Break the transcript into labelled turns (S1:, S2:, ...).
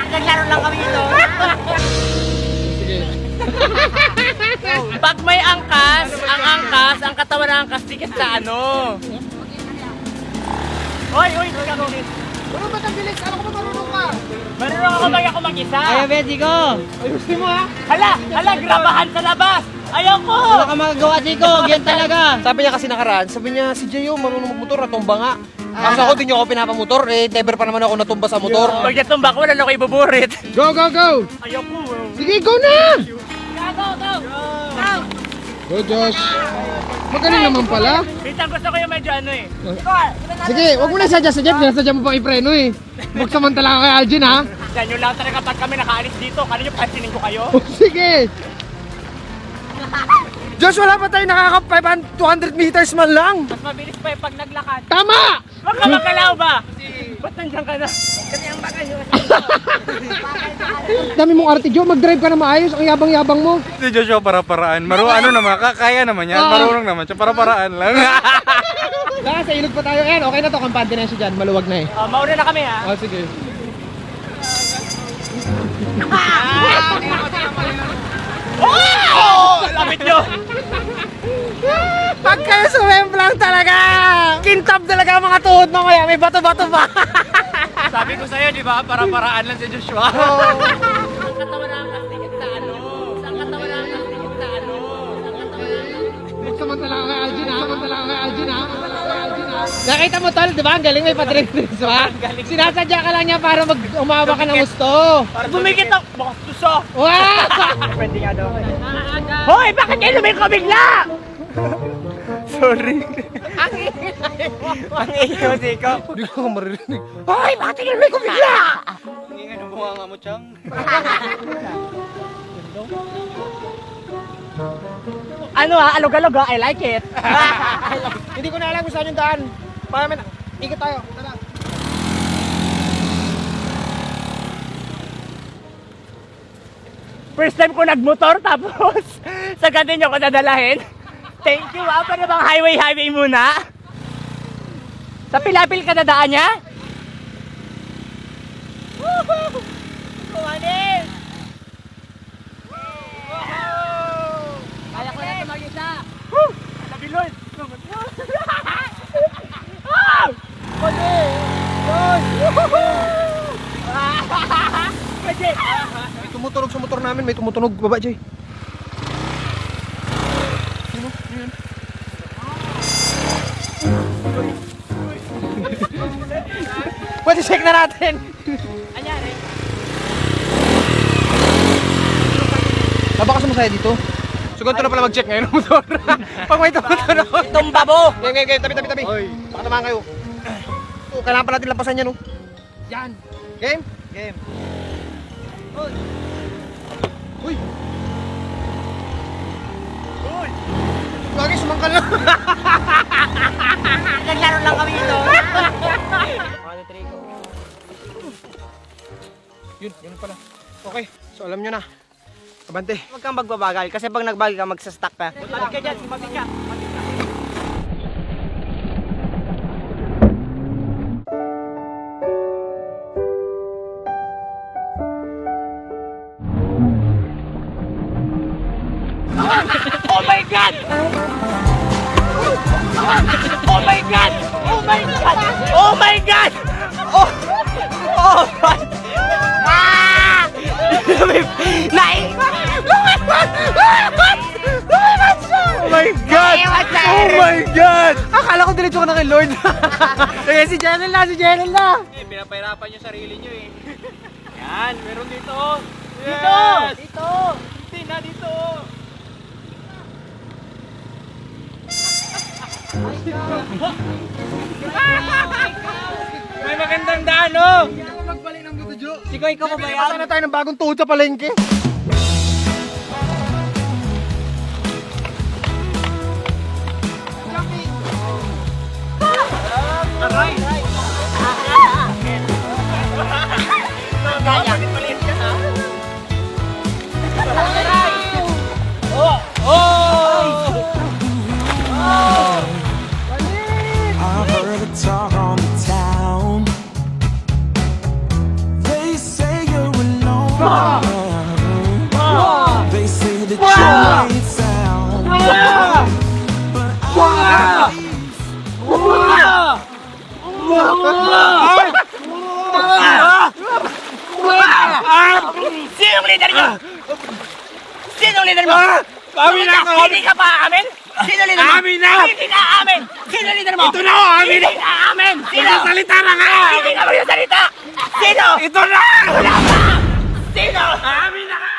S1: Naglaro lang kami ito.
S2: Sige.
S1: Pag may angkas, ang katawan ng angkas, dikit sa ano. Oy, kakakulit.
S2: Ano ba ang bilis? Ano ko ba marunong ka?
S1: Marunong ako ako mag-isa.
S3: Ayaw, Betty ko.
S2: Ayusin mo ha.
S1: Hala, grabahan sa labas. Ayoko.
S3: Wala ka magagawa, Chico. Ganyan talaga.
S2: Sabi niya kasi nakaraan, sabi niya si Jayo marunong magmotor, natumba nga. Kasi ako, di niyo ako pinapamotor, never pa naman ako natumba sa motor.
S1: Pag natumba ko, wala na ako ibuburit.
S2: Go, go, go!
S1: Ayoko.
S2: Sige, go na!
S1: Go.
S2: Go, Josh. Magaling naman pala.
S1: Minsan gusto ko yung medyo ano eh.
S2: Sige, wag mo na sadya, sadya mo pang ipreno eh. Magsamantala ka kay Algin ha.
S1: Yan yung lang talaga pag kami nakaalis dito. Kala nyo pansinin ko kayo?
S2: Sige! Josh, wala pa tayo nakaka 200 meters man lang.
S1: Mas mabilis pa yung pag naglakad.
S2: Tama!
S1: Huwag ka magkalaw ba? Ba't nandiyan ka na? Kasi ang bakal nyo.
S2: Dami mong arte, Joe. Mag-drive ka na maayos. Ang yabang-yabang mo.
S4: Si Joshua para-paraan. Ano naman, kaya naman yan. Marunong naman siya, para-paraan lang.
S2: Saka sa ilog pa tayo. Ayan, okay na to. Kampante na siya dyan. Maluwag na eh.
S1: Mauna na kami ha.
S2: Oh, sige.
S1: Oh! Lapit nyo!
S2: Pag kayo sumemplang talaga! Kintab talaga ang mga tuhod mamaya. May bato-bato pa.
S4: Sabi ko sa'yo, di ba? Para-paraan lang si Joshua.
S1: Ang katawan ng kastikit sa ano? Ang katawan ng kastikit sa ano?
S2: Magsamantala ka kay Algin ha. Samantala ka kay Algin ha. Nakita mo tol, di ba? Ang galing, may padrink-drinks pa. Sinasadya ka lang niya para umawa ka ng gusto.
S1: Bumikit ako! Baka suso!
S2: Wow!
S1: Pwede nga daw. Hoy! Bakit kayo lumiko bigla?
S4: Sorry.
S1: Ang iyo, Zico.
S2: Hindi ko maririnig.
S1: Hoy! Bakit kayo lumiko bigla?
S4: Ingin ang bunga nga mo, Chang.
S1: Ano ha? Alog-alog ha? I like it.
S2: Hindi ko na alam kung saan yung daan. Paano ikot tayo. Tara.
S1: First time ko nagmotor tapos sa ganun nyo ko dadalahin. Thank you ha. Para bang highway muna. Sa Pilapil ka dadaan niya? Woohoo! Kumanin! Kaya ko na ito mag-isa. Woo! Nabilon! Ah! Pwede! Pwede!
S2: May tumutunog sa motor namin. May tumutunog baba, Jay. Pwede check na natin.
S1: Anyari?
S2: Babakas mo saya dito. So ganito na pala mag-check ngayon ng motor. Pag may tumutunog.
S1: Tumba mo!
S2: Game. Tabi. Baka naman kayo. Oh, kailangan pa natin lampasan yan, oh.
S1: Yan!
S2: Game?
S4: Game.
S2: Uy! Lagi sumangkal na.
S1: Naglaro lang kami ito.
S2: Yun pala. Okay, so alam nyo na. Abante.
S3: Huwag kang magbabagal kasi pag nagbagal ka, magsastuck ka.
S1: Balik ka dyan, sumabit ka. Oh my God! Oh my God! Oh my God! Oh my God! Oh! Oh God! Ah! Nai!
S2: Oh my God! Oh my God! Akala ko diretso ka na kay Lord. Sige, si Jenel na.
S4: Pinapahirapan yung sarili nyo eh. Yan, meron dito.
S1: Dito!
S4: Yes!
S1: Dito!
S4: Hindi na dito.
S1: May magandang daan, oh!
S2: Magbalik ng dito, Jo.
S1: Ikaw pa ba yan?
S2: Baka na tayo ng bagong tuhod sa palengke.
S1: Aray! Kaya. Oh! Oh!
S5: I heard a talk on the town. They
S1: Sinong leader nyo? Sinong leader mo?
S4: Amin na ako!
S1: Hindi ka pa aamin? Sino leader mo?
S4: Amin na!
S1: Hindi ka aamin! Sino leader mo?
S4: Ito na ako, amin na!
S1: Hindi ka aamin! Sino?
S4: Salita na nga!
S1: Hindi ka magsasalita! Sino?
S4: Ito na!
S1: Wala pa! Sino?
S4: Amin na nga!